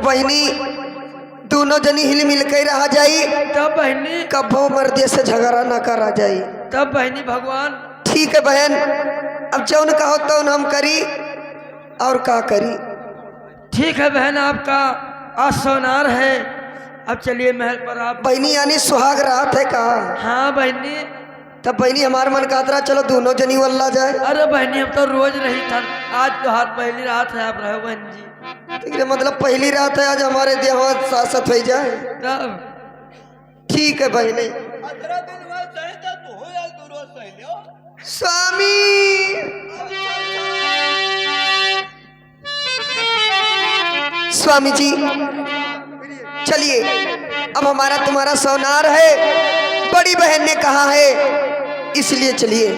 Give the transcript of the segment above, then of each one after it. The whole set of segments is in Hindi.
बहनी दोनों जनी हिल मिल के रहा जाई, तब बहनी कभो मर्दे से झगड़ा ना करा जाई। तब बहनी भगवान। ठीक है बहन, अब जौन कहो तो हम करी और का करी। ठीक है बहन, आपका आज सोनार है, अब चलिए महल पर आप। बहनी यानी सुहाग रात है का? हाँ बहनी। तब बहनी हमार मन का तरह चलो दोनों जनी वल्ला जाए। अरे बहनी हम तो रोज नहीं था, आज तो हाथ पहली रात है, आप रहो बहन जी। ठीक है, मतलब पहली रात है आज, हमारे देहां सासत हो जाए। तब ठीक है बहनी। स्वामी स्वामी जी चलिए, अब हमारा तुम्हारा सोनार है, बड़ी बहन ने कहा है इसलिए चलिए।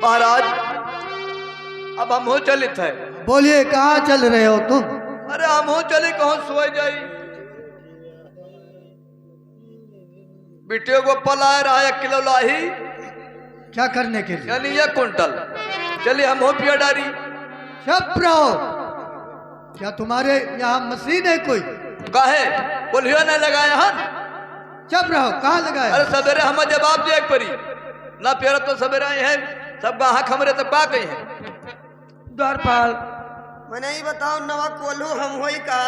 महाराज अब हम हो चलित है। बोलिए कहाँ चल रहे हो तुम? अरे हम हो चले कहो सोए जाई, बिटियों को पलाए रहा 1 किलो लाही, क्या करने के लिए? यानी 1 कुंटल। चलिए हम हो पिया डारी। चुप रहो, क्या तुम्हारे यहाँ मशीन है कोई? काहे बोलियो नहीं लगाए हन? चुप रहो, कहाँ लगाए? अरे सवेरे हम जवाब दिए परी ना, पेरा तो सवेरे आए हैं सब गाह खमरे तक पा गई हैं। द्वारपाल मैंने ही बताओ नवा कोल्हू हम होई का?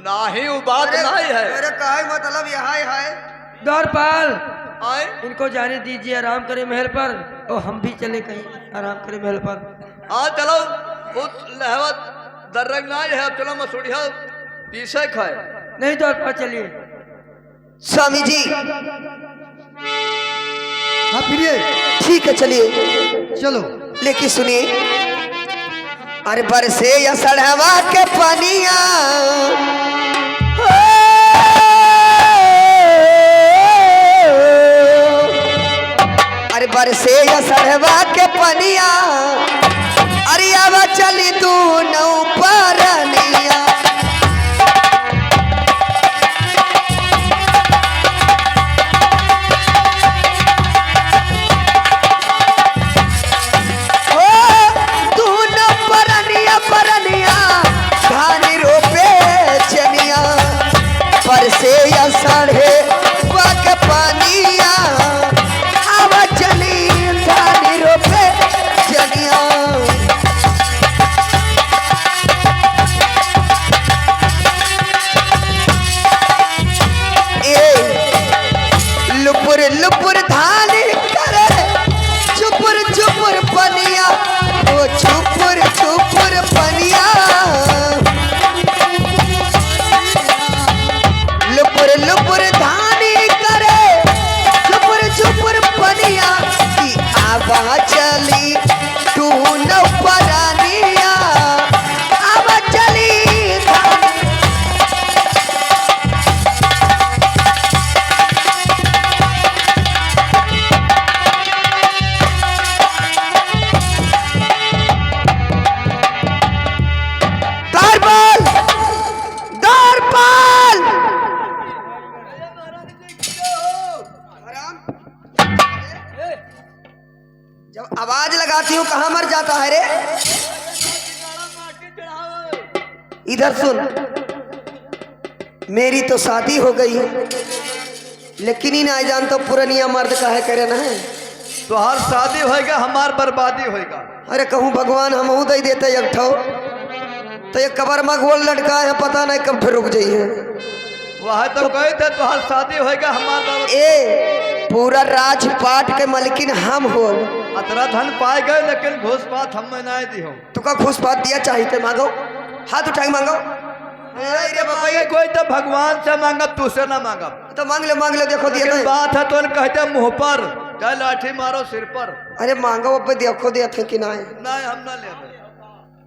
नाही वो बात नहीं है। अरे काहे मतलब यहाँ है। द्वारपाल आए इनको जाने दीजिए, आराम करे महल पर, और हम भी चले कहीं आराम करे महल पर। हाँ चलो, उस लहवत दर्रंग ना है, अब चलो मसूड़िया पीछे खाए। नहीं द्वारपाल चलिए। स्वामी जी हाँ फिरिए, ठीक है चलिए। चलो। लेकिन सुनिए, अरे बरसे या सड़वा के पानिया, अरे बरसे या सड़वा के पानिया, अरे आवा चली तू नौ परनिया। धानी रोपे चनिया, बरसे या साढ़े वाक पानिया, आवा चली धानी रोपे चनिया। लुपुर लुपुर धानी करे, चुपुर चुपुर पनिया, वो चुपुर चुपुर पनिया। लुपुर लुपुर धानी करे, चुपुर चुपुर पनिया, की आवा चली तू न परानिया, आवा चली जब आवाज लगाती हूँ कहाँ मर जाता है रे? इधर सुन, मेरी तो शादी हो गई, लेकिन ही ना जान तो पुरानिया मर्द का है करे ना है। तो हर शादी होएगा हमार बर्बादी होएगा। अरे कहूँ भगवान हम दे देते एक ठो, तो ये कबर में गोल लटका है, पता नहीं कब फिर रुक जाइए। वह तो गए थे तो हर शादी होएगा हमार। ए पूरा राजपाट के मलकिन हम हो, अतरा धन पाए गए, लेकिन घूस पात हम में नहीं दी हो। तो का घूस पात दिया चाहिए मांगो, हाथ उठाई मांगो। अरे बाबा कोई तो भगवान से मांगब, तुझसे ना मांगब। तो मांग ले देखो दिया लेकिन बात है तो कहते मुंह पर, चाहे लाठी मारो सिर पर। अरे मांगो अब देखो दिया थे कि नहीं। नहीं हम ना ले।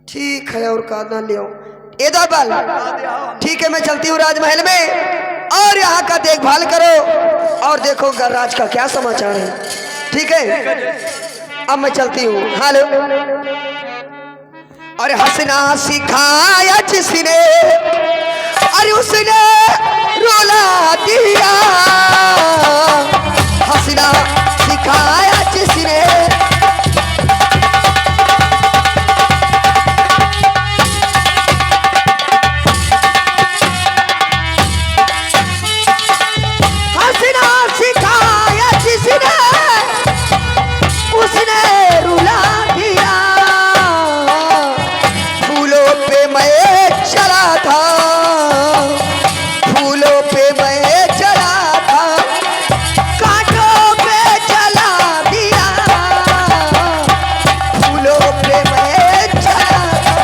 ठीक है, और का ना लियो। ए दरबार ठीक है, मैं चलती हूँ राजमहल में, और यहाँ का देखभाल करो और देखो राज का क्या समाचार है। ठीक है, अब मैं चलती हूँ। हेलो। और हंसना सिखाया जिसने अरे उसने रुला दिया, हंसना सिखाया जिसने। हंसना सिखाया जिसने, उसने रुला दिया। फूलों पे मैं चला था, फूलों पे मैं चला था, कांटों पे चला दिया। फूलों पे मैं चला था।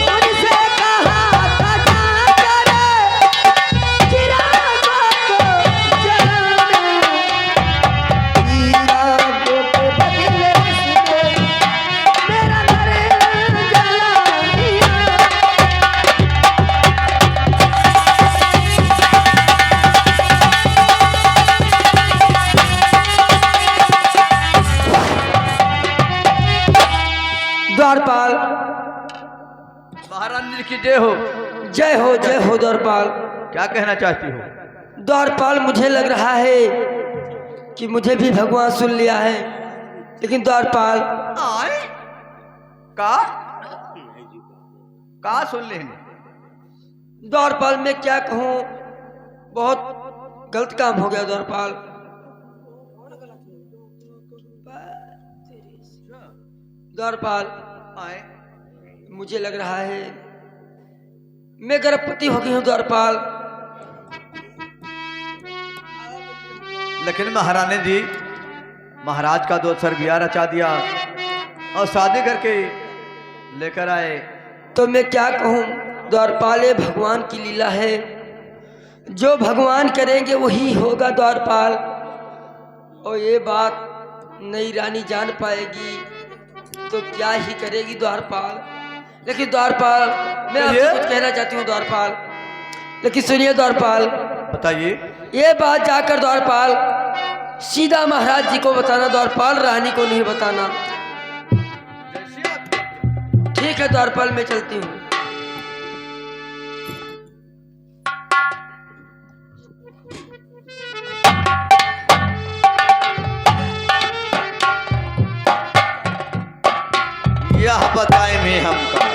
उनसे कहा था जाकर चिरागों को जलाना, चिरागों के बदले उसने मेरा घर जला दिया। द्वारपाल महारानी की जय हो। जय हो द्वारपाल। क्या कहना चाहती हो? द्वारपाल मुझे लग रहा है कि मुझे भी भगवान सुन लिया है, लेकिन द्वारपाल आए का सुन ले? द्वारपाल मैं क्या कहूँ, बहुत गलत काम हो गया द्वारपाल। द्वारपाल आए मुझे लग रहा है मैं गर्भवती हो गई हूँ द्वारपाल। लेकिन महारानी जी, महाराज का दो सर बिया रचा दिया और शादी करके लेकर आए। तो मैं क्या कहूँ द्वारपाल, ये भगवान की लीला है, जो भगवान करेंगे वही होगा द्वारपाल। और ये बात नई रानी जान पाएगी तो क्या ही करेगी द्वारपाल। लेकिन द्वारपाल मैं आपसे कुछ कहना चाहती हूँ द्वारपाल, लेकिन सुनिए द्वारपाल। बताइए। ये बात जाकर द्वारपाल सीधा महाराज जी को बताना द्वारपाल, रानी को नहीं बताना। ठीक है द्वारपाल, मैं चलती हूँ। यह बताए में हमका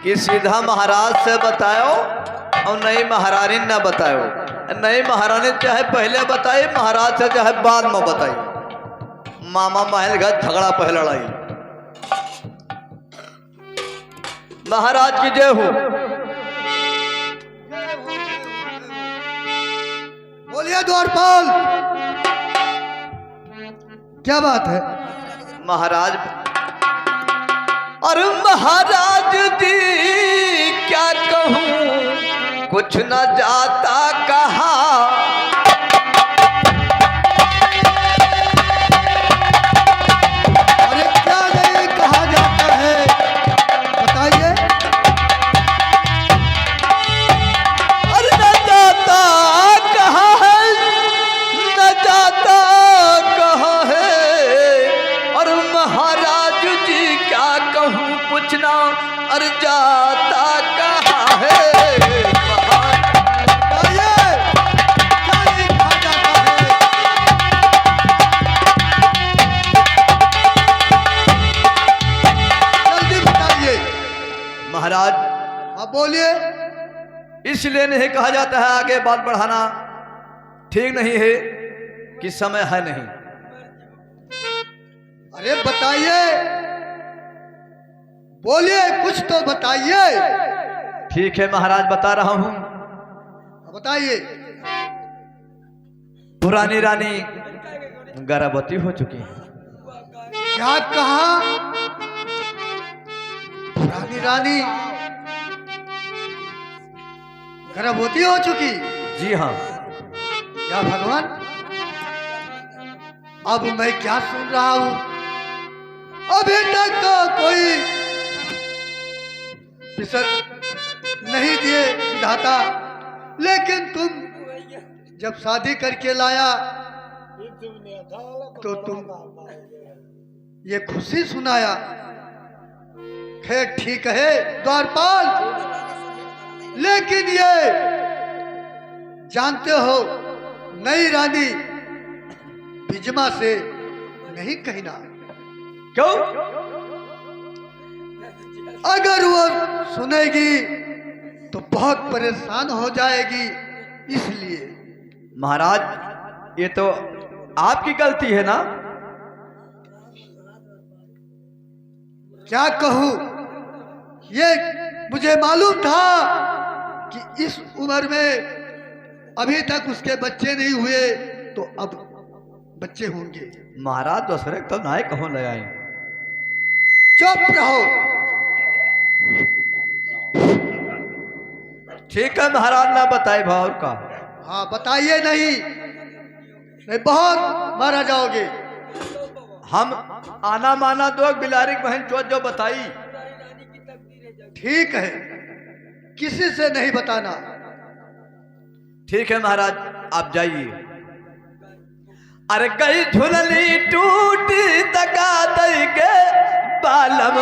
कि सीधा महाराज से बताओ और नई महारानी न बताओ। नई महारानी चाहे पहले बताई, महाराज से चाहे बाद में बताई। मामा महल घर झगड़ा पहले लड़ाई। महाराज की जय हो। बोलिए द्वारपाल, क्या बात है? महाराज, अरे महाराज जी क्या कहूँ, कुछ न जाता कहा। अरे क्या नहीं कहा जाता है, बताइए। अरे न जाता कहा है, न जाता कहा है। और महाराज जी क्या कहूँ, पूछना अरे जाता कहा है। महाराज आप बोलिए। इसलिए नहीं कहा जाता है आगे बात बढ़ाना ठीक नहीं है कि समय है नहीं। अरे बताइए, बोलिए, कुछ तो बताइए। ठीक है महाराज, बता रहा हूं। बताइए। पुरानी रानी गर्भवती हो चुकी है। क्या कहा? पुरानी रानी गर्भवती हो चुकी? जी हाँ। या भगवान, अब मैं क्या सुन रहा हूं? अभी तक तो कोई फिसर नहीं दिए विधाता, लेकिन तुम जब शादी करके लाया तो तुम ये खुशी सुनाया। खैर ठीक है द्वारपाल, लेकिन ये जानते हो नई रानी बिजमा से नहीं कहना। क्यों? अगर वो सुनेगी तो बहुत परेशान हो जाएगी, इसलिए। महाराज ये तो आपकी गलती है ना। क्या कहूं, ये मुझे मालूम था कि इस उम्र में अभी तक उसके बच्चे नहीं हुए, तो अब बच्चे होंगे। महाराज दूसरे तो नाय कहो ले आए। चुप रहो। ठीक है महाराज, ना बताए भाव का। हाँ बताइए, नहीं बहुत मारा जाओगे। हम आना माना दो बिलारी बहन चोट जो बताई। ठीक है, किसी से नहीं बताना। ठीक है महाराज, आप जाइए। अरे गई झुलनी टूट तका दई के बालम,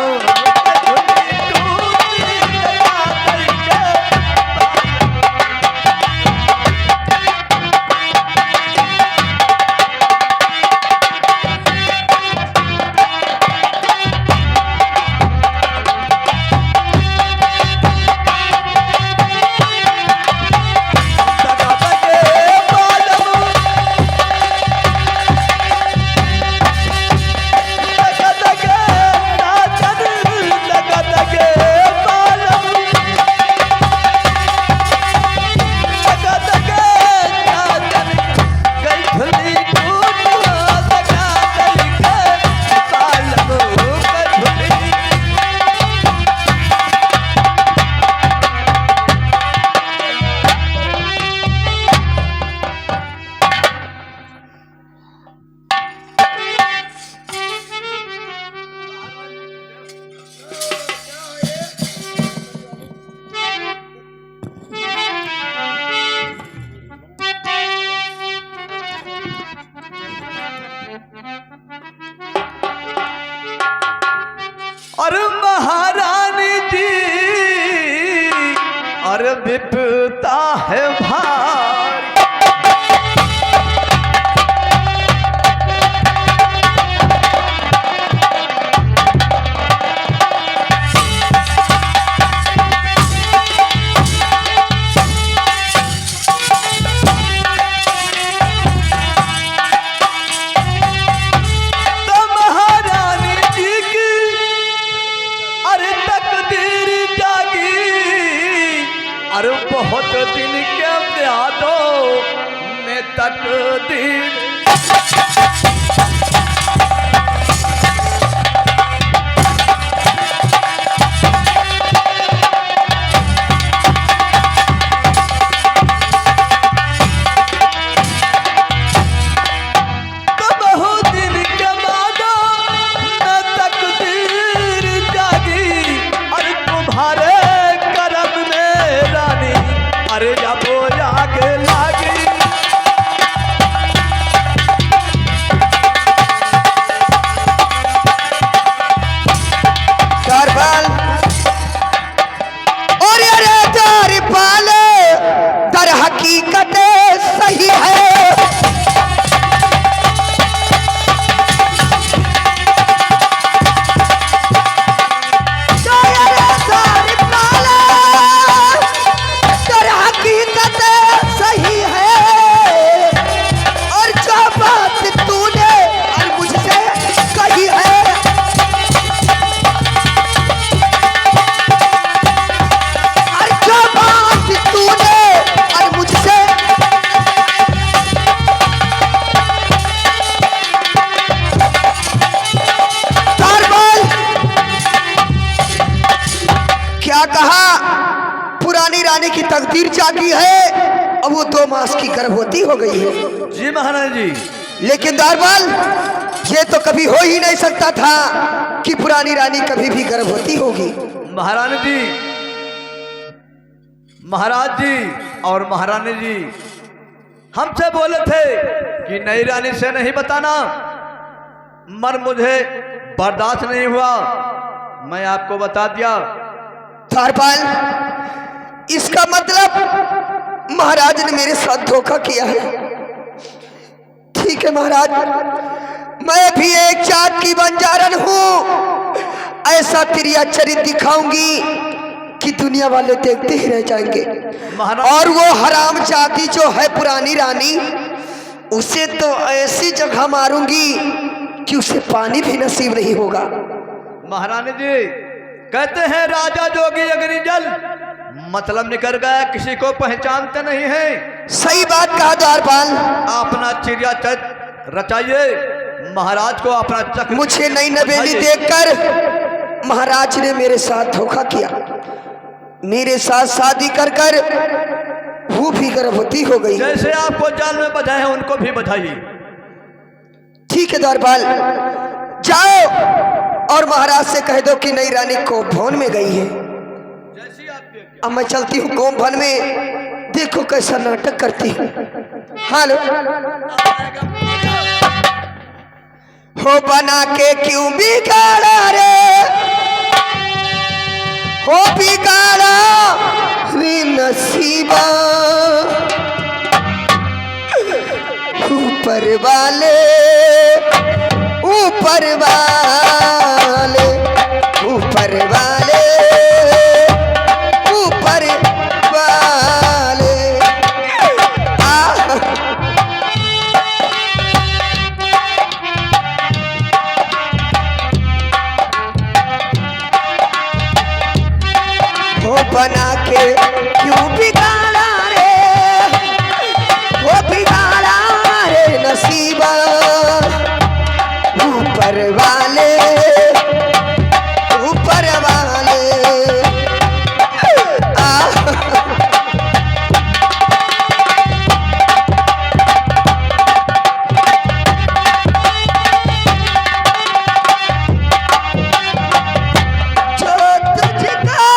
और महारानी जी और विपता है भार। अरे बहुत दिन के प्यादों में तकदीर तो बहुत दिन के बादों में तकदीर जागी। अरे तुम्हारे अरे जब आग लागी द्वारपाल, और अरे द्वारपाल दर हकीकत सही है। क्या कहा, पुरानी रानी की तकदीर जागी है अब वो 2 मास की गर्भवती हो गई है। जी महाराज जी। लेकिन द्वारपाल, ये तो कभी हो ही नहीं सकता था कि पुरानी रानी कभी भी गर्भवती होगी। महारानी जी, महाराज जी और महारानी जी हमसे बोले थे कि नई रानी से नहीं बताना, मर मुझे बर्दाश्त नहीं हुआ, मैं आपको बता दिया। द्वारपाल, इसका मतलब महाराज ने मेरे साथ धोखा किया है। ठीक है महाराज, मैं भी एक जात की बंजारन हूं। ऐसा तिरिया चरित्र दिखाऊंगी कि दुनिया वाले देखते ही रह जाएंगे। और वो हराम जाति जो है पुरानी रानी, उसे तो ऐसी जगह मारूंगी कि उसे पानी भी नसीब नहीं होगा। महारानी जी कहते हैं राजा जोगी अग्नि जल, मतलब निकल गया किसी को पहचानते नहीं है। सही बात कहा द्वारपाल। अपना चिड़िया चरित्र रचाइए, महाराज को अपना चक्र। मुझे नई नवेली देखकर महाराज ने मेरे साथ धोखा किया। मेरे साथ शादी कर कर वो भी गर्भवती हो गई। जैसे आपको जाल में बधाए हैं उनको भी बधाइए। ठीक है द्वारपाल, जाओ और महाराज से कह दो कि नई रानी कोप भवन में गई है। जैसी आपकी अब मैं चलती हूँ कोप भवन में, देखो कैसा नाटक करती है। हेलो, हो बना के क्यों बिगाड़ा रे, हो बिगाड़ा रे नसीबा, ऊपर वाले ऊपर वाले ऊपर वाले ऊपर वाले हो बना के क्यों बिगाड़ा रे, हो बिगाड़ा रे नसीबा, ऊपर वाले ऊपर वाले जो तुझको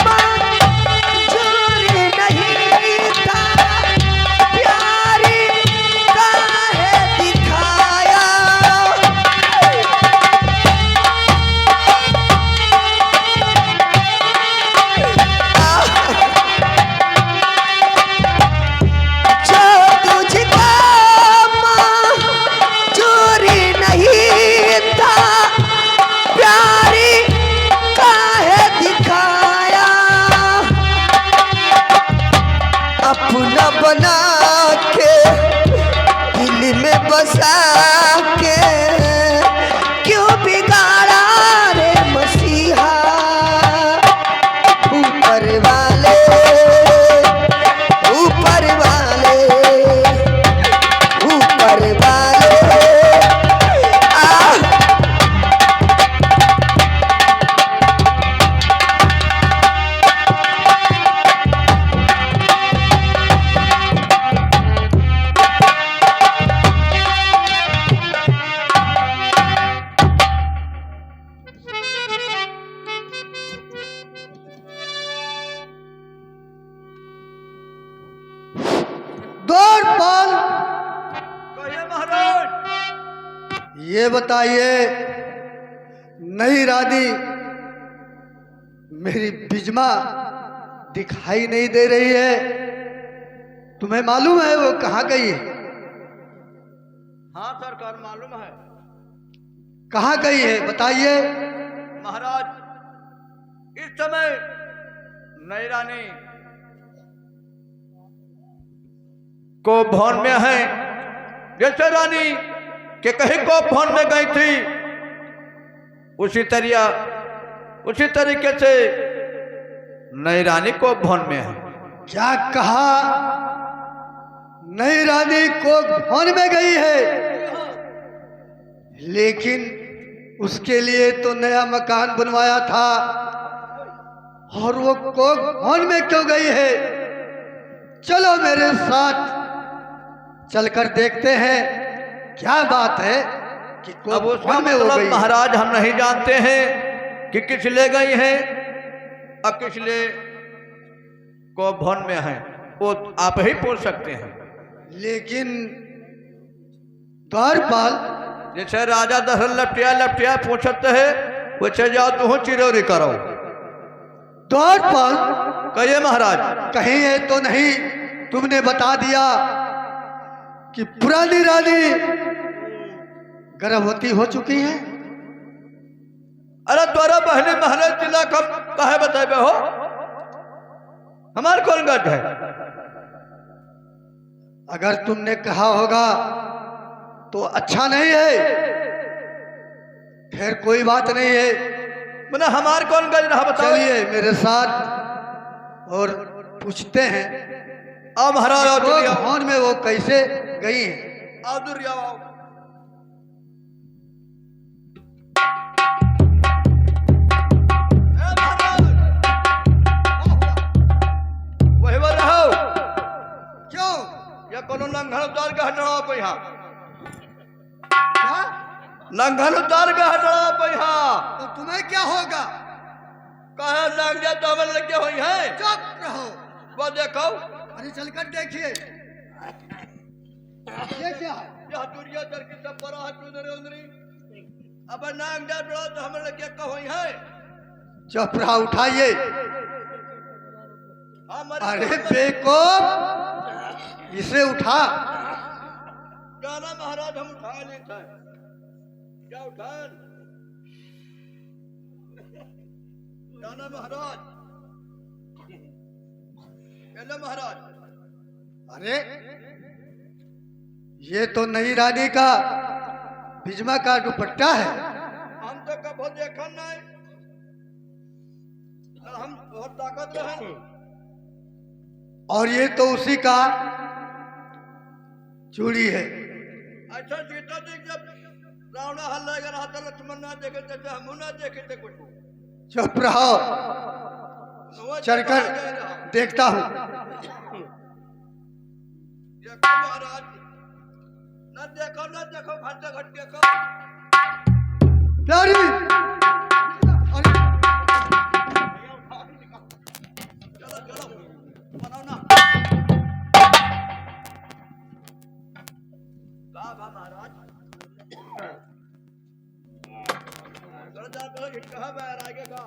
मंजूर नहीं था, प्यारी काहे दिखाया, जो तुझको मंजूर नहीं था, प्यारी काहे दिखाया, अपना बना के दिल में बसा के क्यों बिगाड़ा रे मसीहा, ऊपर वाले ऊपर वाले ऊपर वाले द्वारपाल, कहिए महाराज। ये बताइए नई रानी मेरी बिजमा दिखाई नहीं दे रही है, तुम्हें मालूम है वो कहाँ गई है? हाँ सरकार मालूम है। कहाँ गई है बताइए। महाराज इस समय नई रानी को भवन में है, जैसे रानी के कहीं को भवन में गई थी उसी तरीके से नई रानी को भवन में है। क्या कहा? नई रानी को भवन में गई है, लेकिन उसके लिए तो नया मकान बनवाया था, और वो कोक भवन में क्यों गई है? चलो मेरे साथ चलकर देखते हैं क्या बात है कि अब उसका वन में हो मतलब गई। महाराज हम नहीं जानते हैं कि किस ले गई हैं और किस ले को भवन में है, वो आप ही पूछ सकते हैं। लेकिन द्वारपाल, जैसे राजा दशरथ लपटिया लपटिया पूछते है वैसे जाओ तुम चिरौरी करो। द्वारपाल कहिए महाराज। कहीं ये तो नहीं तुमने बता दिया कि पुरानी रानी गर्भवती हो चुकी है? अरे द्वारा बहनी महाराज जिला कब कहे बताए हो, हमार कौन गढ़ है। अगर तुमने कहा होगा तो अच्छा नहीं है, फिर कोई बात नहीं है। मैंने हमार कौन गढ़ रहा बताओ। चलिए मेरे साथ और पूछते हैं आओ महाराज आओ, चलिए आओ। भवन में वो कैसे गई हैं? आओ दूर आओ। ए महाराज, वही बात रहो। क्यों? या कोनो लंघन उतार के हटना पे यहाँ, क्या? लंघन उतार के हटना पे यहाँ। तो तुम्हें क्या होगा? कहे लग जाए तो हमें लगे हुई है। चुप रहो। वो देखो अरे चलकर देखिए ये क्या है? यह दुनिया दर की सब पर हाथ उधर उधरी। अब नांग जा बड़ा तो हमें लगे कहोई है। चपरा उठाइए। हमारे अरे बेवकूफ, इसे उठा। गाना महाराज हम उठा लेते हैं। क्या उठान गाना महाराज, पहले महाराज। अरे ये तो नई रानी का बिजमा का दुपट्टा है। हम तो कभी देखा नहीं, हम बहुत ताकत रहे। और ये तो उसी का चूड़ी है। अच्छा सीता जी जब रावणा हल्ला कर रहा था लक्ष्मण ना देखे थे, हम ना देखे थे कुछ। चुप रहो, चलकर देखता हूँ। देखो महाराज, न देखो घंटे घट देखो। प्यारी, अरे चलो चलो बनाओ ना। महाराज चलो जा, कहा बाहर आएगा।